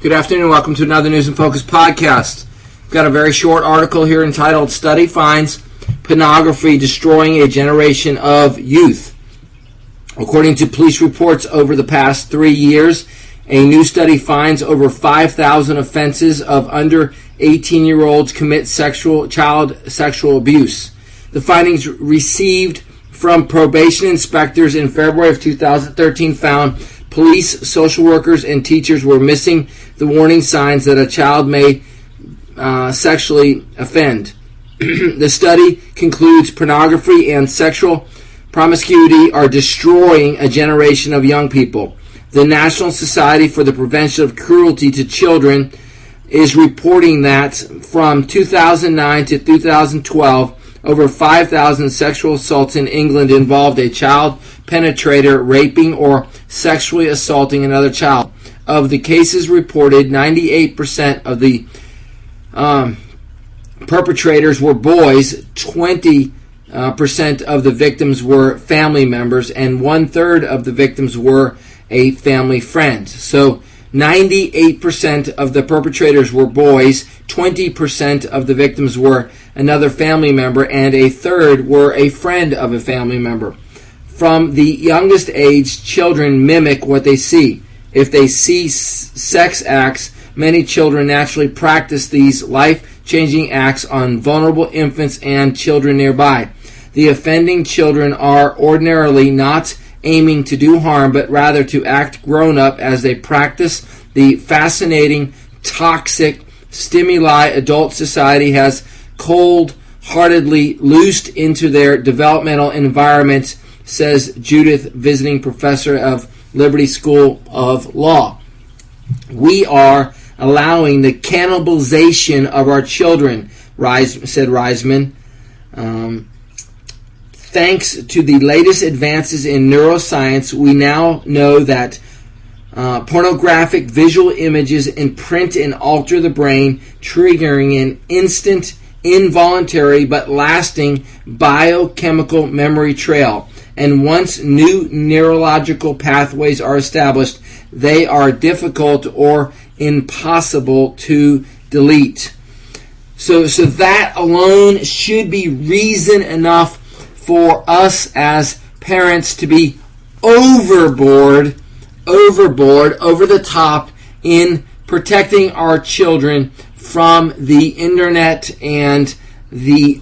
Good afternoon. Welcome to another News and Focus podcast. We've got a very short article here entitled Study Finds Pornography Destroying a Generation of Youth. According to police reports over the past 3 years, a new study finds over 5,000 offenses of under 18-year-olds commit child sexual abuse. The findings received from probation inspectors in February of 2013 found police, social workers, and teachers were missing the warning signs that a child may sexually offend. The study concludes pornography and sexual promiscuity are destroying a generation of young people. The National Society for the Prevention of Cruelty to Children is reporting that from 2009 to 2012, over 5,000 sexual assaults in England involved a child penetrator raping or sexually assaulting another child. Of the cases reported, 98% of the perpetrators were boys, 20% of the victims were family members, and 1/3 of the victims were a family friend. So 98% of the perpetrators were boys, 20% of the victims were another family member, and 1/3 were a friend of a family member. From the youngest age, children mimic what they see. If they see sex acts, many children naturally practice these life-changing acts on vulnerable infants and children nearby. The offending children are ordinarily not aiming to do harm, but rather to act grown-up as they practice the fascinating, toxic stimuli adult society has cold-heartedly loosed into their developmental environment, says Judith, visiting professor of Liberty School of Law. We are allowing the cannibalization of our children, said Reisman. Thanks to the latest advances in neuroscience, we now know that pornographic visual images imprint and alter the brain, triggering an instant, involuntary, but lasting biochemical memory trail. And once new neurological pathways are established, they are difficult or impossible to delete. So that alone should be reason enough for us as parents to be overboard, over the top in protecting our children from the internet and the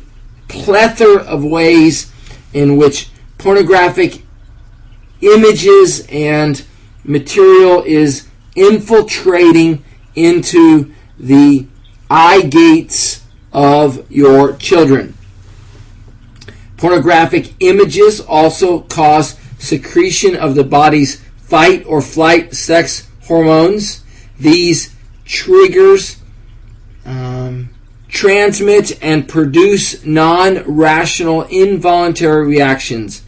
plethora of ways in which pornographic images and material is infiltrating into the eye gates of your children. Pornographic images also cause secretion of the body's fight or flight sex hormones. These triggers transmit and produce non-rational involuntary reactions.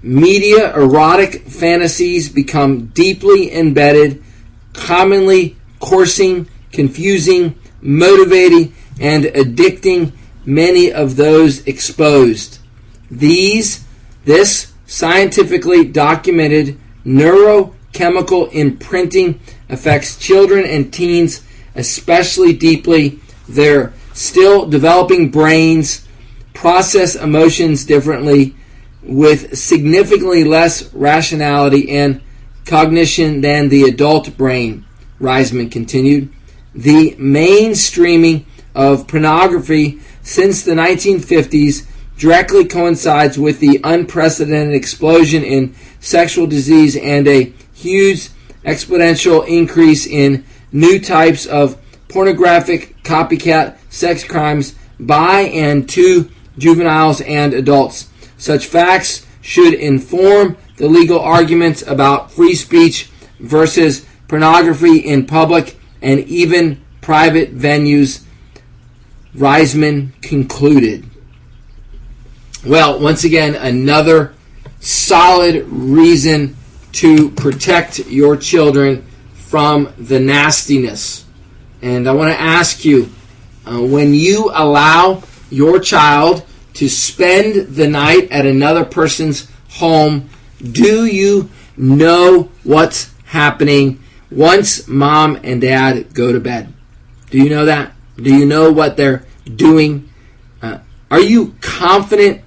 Media erotic fantasies become deeply embedded, commonly coursing, confusing, motivating, and addicting many of those exposed. This scientifically documented neurochemical imprinting affects children and teens especially deeply. Their still developing brains process emotions differently, with significantly less rationality and cognition than the adult brain, Reisman continued. The mainstreaming of pornography since the 1950s directly coincides with the unprecedented explosion in sexual disease and a huge exponential increase in new types of pornographic copycat sex crimes by and to juveniles and adults. Such facts should inform the legal arguments about free speech versus pornography in public and even private venues, Reisman concluded. Well, once again, another solid reason to protect your children from the nastiness. And I want to ask you, when you allow your child to spend the night at another person's home, do you know what's happening once mom and dad go to bed. Do you know that? Do you know what they're doing? Are you confident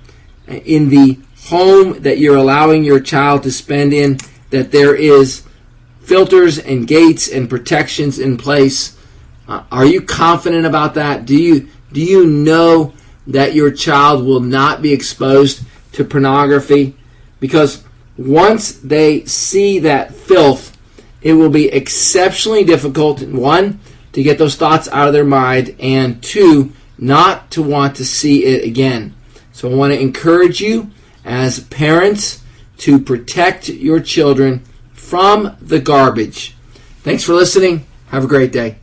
in the home that you're allowing your child to spend in, that there is filters and gates and protections in place? Are you confident about that? Do you know that your child will not be exposed to pornography? Because once they see that filth, it will be exceptionally difficult, one, to get those thoughts out of their mind, and two, not to want to see it again. So I want to encourage you as parents to protect your children from the garbage. Thanks for listening. Have a great day.